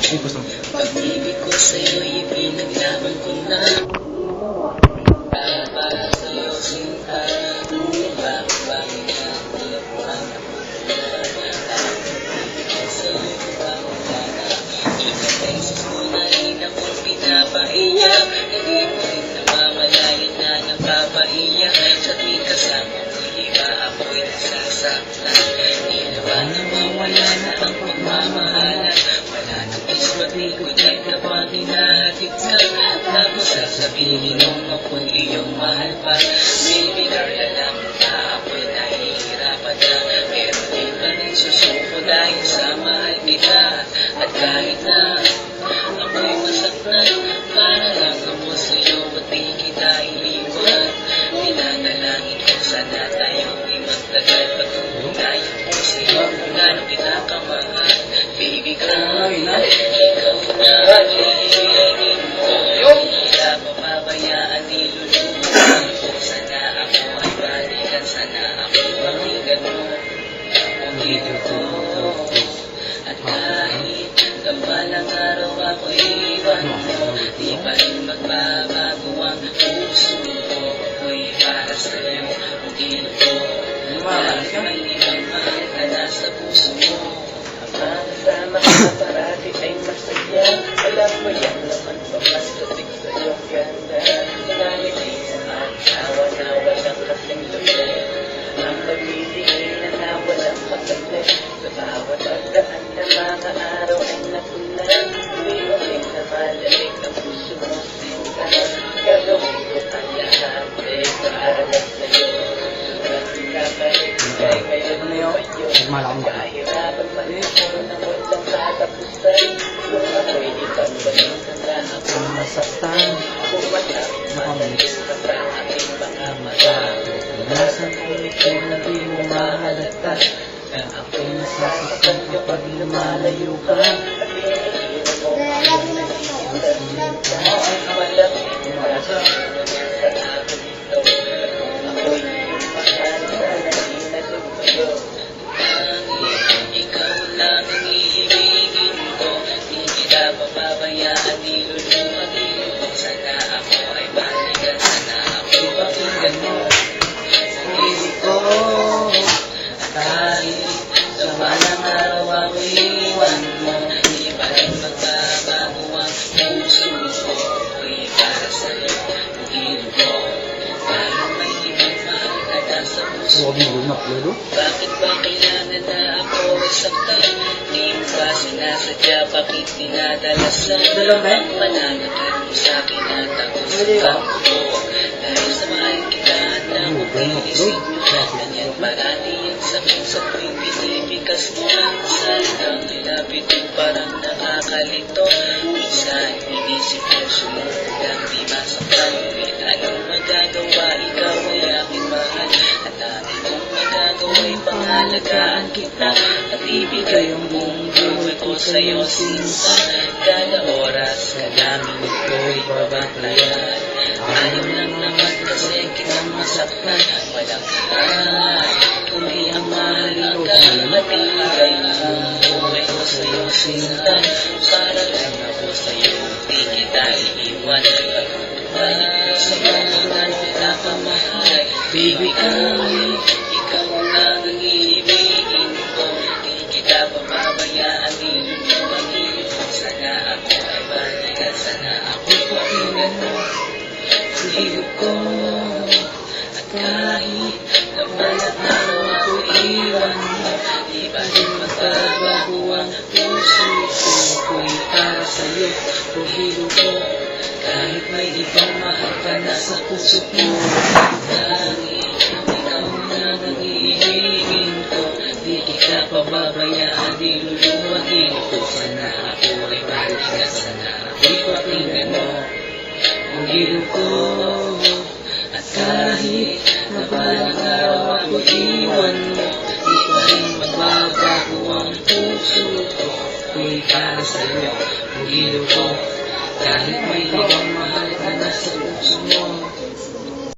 Pag-ibig ko sa'yo'y pinaglaban ko na. Para sa'yo sinta, bakit na pinapuan ako. Pag-ibig ko sa'yo pangulana. Ika-beses mo na rin akong pinapaiyak. Hindi mo rin namamalayan na napapaiyak. Sa tuwing kasama mo, iba ako'y nasasaktan. Hindi ba nawawala na ang pagmamahalan? Wala nang ispating ko dyan na ba hinahatid ka? Tapos sasabihin nung ako'y iyong mahal pa. Baby girl, alam mo na ako'y nahihirapan na. Pero di pa rin susuko dahil sa mahal kita. At kahit na ako'y masaktan, para lang ako sa'yo at di kita iiwan. Pinanalangin ko sana tayo'y magtagal. Patuloy tayo ko sa'yo kung gano'ng kita kamahal. Baby girl, ikaw na hihingin ko. Hindi ka mapabayaan, niluluhan ko. Sana ako ay balikan, sana ako pakinggan mo. Pumili ko. At kahit kapalang araw ako'y iwan mo, di pa rin magbabago ang puso ko. Ako'y para sa'yo, pumili ko. Dahil may ibang mahal ka na sa puso mo. Kasama ka parati ay masaya. Alam mo yan naman pamastatik sa iyong ganda. Nangangiti sa asawa na walang kasing lulit. Ang pagbibigay na walang makaslit. Sa bawat pagdaan na mga araw ay napunan. Hindi mo rin na malalig ang puso mo sinta. Gagawin ko ang lahat ay para lang sa'yo. Sulat ka pa rin kay ngayon mo yun. Kahirapan pa rin na walang katapusan. Kung ako'y ipagbaling na ako'y masaktan. Kung matapos ka sa aking mga mata. Nasaan ko ito na di mo mahalata. Na ako'y nasasaktan kapag lumalayo ka. At pinahihirap mo ang nagsimulan ka. Malamig mo sa akin ito. Ako'y iyong mahal na nahinalugyo. Ikaw lang ang iibigin ko. Di kita papabayaan, nilulumatin ko. Sana ako ay balikan, sana ako'y pakinggan mo. Sarili ko. At kahit sa balang araw ako'y iwan mo, di pa rin magbabago ang puso ko. Ako'y para sa'yo, pumili ko. Dahil may ibang mahal ka na sa puso ko. Bakit ba kailangan na ako saktan? Di mo ba sinasadya? Bakit dinadalasan? Ang pananakit mo sa'kin at ako sa kampo. Dahil sa mahal kita at nakupilisip mo. Ganyan parati ang sakit sa tuwing pinipikas mo. Saan ang nilapit mo parang nakakalito. Minsan inisip ko sumulog ang di masaktan. Anong magagawa? Ikaw ay aking mahal. At dami kong magagawa'y pangalagaan kita. At ibigay ang buong buhay ko sa'yo sinta. Kada oras ka namin ito'y babantayan. Ayaw lang naman kasi kitang masaktan. Walang kahan, kundi ang mahalin ka. At ibigay ang buong buhay ko sa'yo sinta. Para lang ako sa'yo, di kita iiwan. Pagkutuhan sa mga kita kamahal. Baby girl, ikaw lang ang iibigin ko. Di kita pababayaan, nilulumanin ko. Sana ako ay balikan, sana ako'y pakinggan mo. Sihilog ko. At kahit na balat araw ako'y iwan mo, di ba rin magbabago ang puso ko. Ako'y para sa'yo, puhilo ko. Kahit may ibang mahal ka na sa puso mo. Dahil ikaw na nag-iibigin ko. Di kita pababayaan, di luluwagin ko. Sana ako ay balikan, sana ako'y pakinggan mo. Puhilo ko. At kahit na balang araw ako'y iwan mo, di pa rin magbabago ang puso ko. Ako'y para sa'yo, puhilo ko. Kahit may ibang mahal ka na sa puso mo.